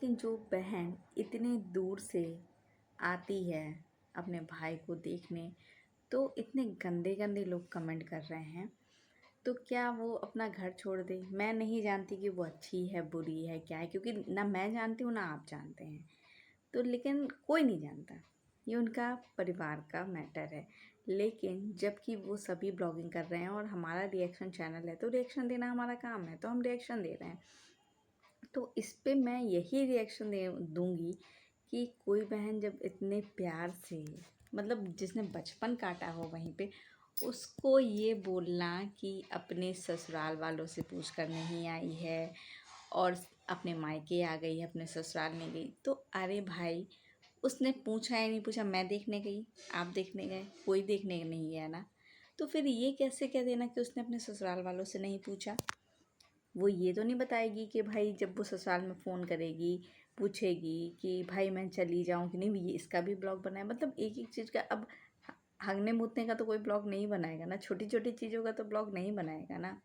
लेकिन जो बहन इतने दूर से आती है अपने भाई को देखने, तो इतने गंदे गंदे लोग कमेंट कर रहे हैं। तो क्या वो अपना घर छोड़ दे? मैं नहीं जानती कि वो अच्छी है बुरी है क्या है, क्योंकि ना मैं जानती हूँ ना आप जानते हैं। तो लेकिन कोई नहीं जानता, ये उनका परिवार का मैटर है। लेकिन जबकि वो सभी ब्लॉगिंग कर रहे हैं और हमारा रिएक्शन चैनल है, तो रिएक्शन देना हमारा काम है, तो हम रिएक्शन दे रहे हैं। तो इस पे मैं यही रिएक्शन दे दूंगी कि कोई बहन जब इतने प्यार से, मतलब जिसने बचपन काटा हो वहीं पे, उसको ये बोलना कि अपने ससुराल वालों से पूछ कर नहीं आई है और अपने मायके आ गई है, अपने ससुराल नहीं गई। तो अरे भाई, उसने पूछा या नहीं पूछा, मैं देखने गई, आप देखने गए, कोई देखने नहीं गया ना। तो फिर ये कैसे कह देना कि उसने अपने ससुराल वालों से नहीं पूछा? वो ये तो नहीं बताएगी कि भाई जब वो ससुराल में फ़ोन करेगी, पूछेगी कि भाई मैं चली जाऊँ कि नहीं। ये इसका भी ब्लॉग बनाए, मतलब एक एक चीज़ का। अब हगने मूतने का तो कोई ब्लॉग नहीं बनाएगा ना, छोटी छोटी चीज़ों का तो ब्लॉग नहीं बनाएगा ना।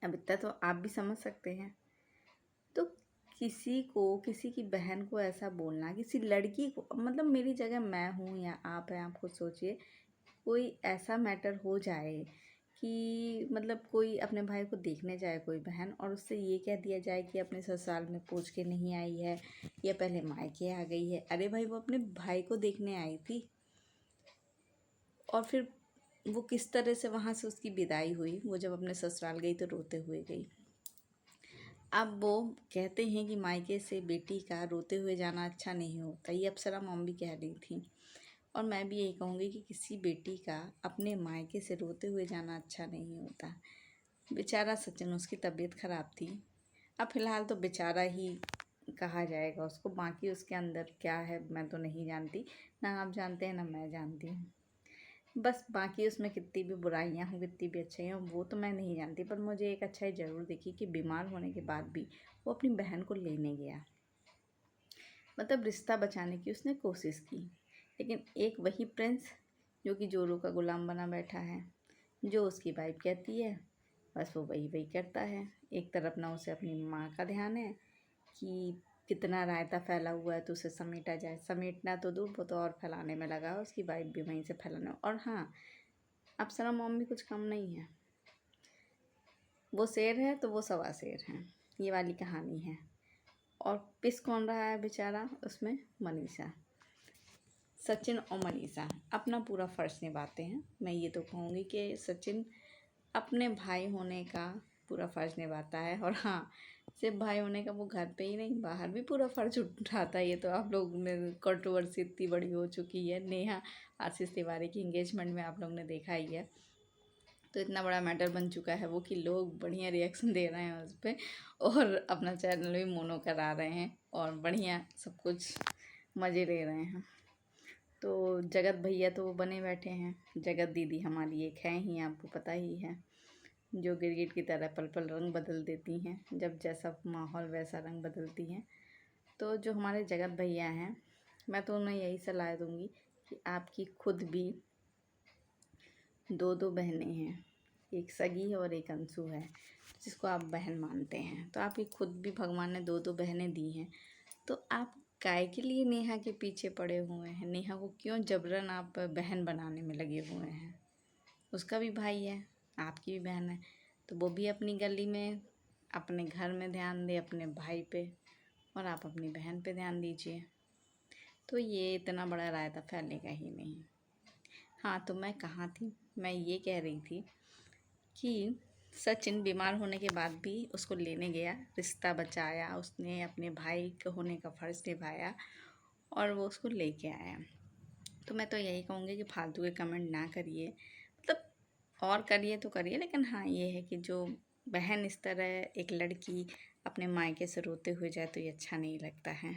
अब इतना तो आप भी समझ सकते हैं। तो किसी को, किसी की बहन को ऐसा बोलना, किसी लड़की को, मतलब मेरी जगह मैं हूँ या आप हैं, आप खुद सोचिए। कोई ऐसा मैटर हो जाए कि मतलब कोई अपने भाई को देखने जाए कोई बहन, और उससे ये कह दिया जाए कि अपने ससुराल में पूछ के नहीं आई है या पहले मायके आ गई है। अरे भाई, वो अपने भाई को देखने आई थी, और फिर वो किस तरह से वहाँ से उसकी विदाई हुई। वो जब अपने ससुराल गई तो रोते हुए गई। अब वो कहते हैं कि मायके से बेटी का रोते हुए जाना अच्छा नहीं होता, ये अप्सरा मॉम भी कह रही थी। और मैं भी यही कहूँगी कि किसी बेटी का अपने मायके से रोते हुए जाना अच्छा नहीं होता। बेचारा सचिन, उसकी तबीयत ख़राब थी। अब फ़िलहाल तो बेचारा ही कहा जाएगा उसको, बाकी उसके अंदर क्या है मैं तो नहीं जानती, ना आप जानते हैं ना मैं जानती हूँ। बस बाकी उसमें कितनी भी बुराइयां हों, कितनी भी अच्छाई हों, वो तो मैं नहीं जानती। पर मुझे एक अच्छाई ज़रूर दिखी कि बीमार होने के बाद भी वो अपनी बहन को लेने गया, मतलब रिश्ता बचाने की उसने कोशिश की। लेकिन एक वही प्रिंस जो कि जोरू का गुलाम बना बैठा है, जो उसकी वाइफ कहती है बस वो वही वही करता है। एक तरफ ना उसे अपनी माँ का ध्यान है कि कितना रायता फैला हुआ है तो उसे समेटा जाए, समेटना तो दूर, वो तो और फैलाने में लगा है, उसकी वाइफ भी वहीं से फैलाने। और हाँ, अप्सरा मॉम भी कुछ कम नहीं है। वो शेर है तो वो सवा शेर है, ये वाली कहानी है। और पिस कौन रहा है बेचारा उसमें? मनीषा। सचिन और मनीषा अपना पूरा फ़र्ज़ निभाते हैं। मैं ये तो कहूँगी कि सचिन अपने भाई होने का पूरा फ़र्ज़ निभाता है। और हाँ, सिर्फ भाई होने का, वो घर पे ही नहीं बाहर भी पूरा फ़र्ज़ उठाता है। ये तो आप लोग ने कंट्रोवर्सी इतनी बड़ी हो चुकी है, नेहा आशीष तिवारी की इंगेजमेंट में आप लोग ने देखा ही है। तो इतना बड़ा मैटर बन चुका है वो कि लोग बढ़िया रिएक्शन दे रहे हैं उस पर, और अपना चैनल भी मोनो करा रहे हैं और बढ़िया सब कुछ मज़े ले रहे हैं। तो जगत भैया तो वो बने बैठे हैं, जगत दीदी हमारी एक है ही, आपको पता ही है, जो गिरगिट की तरह पल पल रंग बदल देती हैं, जब जैसा माहौल वैसा रंग बदलती हैं। तो जो हमारे जगत भैया हैं, मैं तो उन्हें यही सलाह दूंगी कि आपकी खुद भी दो दो बहनें हैं, एक सगी है और एक अंशु है, जिसको आप बहन मानते हैं। तो आपकी खुद भी भगवान ने दो दो बहनें दी हैं, तो आप काय के लिए नेहा के पीछे पड़े हुए हैं? नेहा को क्यों जबरन आप बहन बनाने में लगे हुए हैं? उसका भी भाई है, आपकी भी बहन है, तो वो भी अपनी गली में, अपने घर में ध्यान दे अपने भाई पे, और आप अपनी बहन पे ध्यान दीजिए। तो ये इतना बड़ा रायता फैलेगा ही नहीं। हाँ, तो मैं कहाँ थी? मैं ये कह रही थी कि सचिन बीमार होने के बाद भी उसको लेने गया, रिश्ता बचाया, उसने अपने भाई के होने का फ़र्ज़ निभाया और वो उसको लेके आया। तो मैं तो यही कहूँगी कि फालतू के कमेंट ना करिए, मतलब और करिए तो करिए, लेकिन हाँ ये है कि जो बहन इस तरह एक लड़की अपने मायके से रोते हुए जाए तो ये अच्छा नहीं लगता है।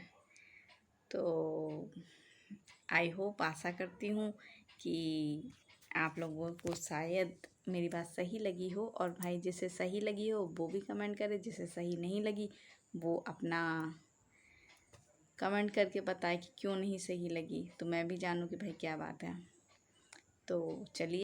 तो आई होप, आशा करती हूँ कि आप लोगों को शायद मेरी बात सही लगी हो, और भाई जिसे सही लगी हो वो भी कमेंट करे, जिसे सही नहीं लगी वो अपना कमेंट करके बताए कि क्यों नहीं सही लगी, तो मैं भी जानूँ कि भाई क्या बात है। तो चलिए।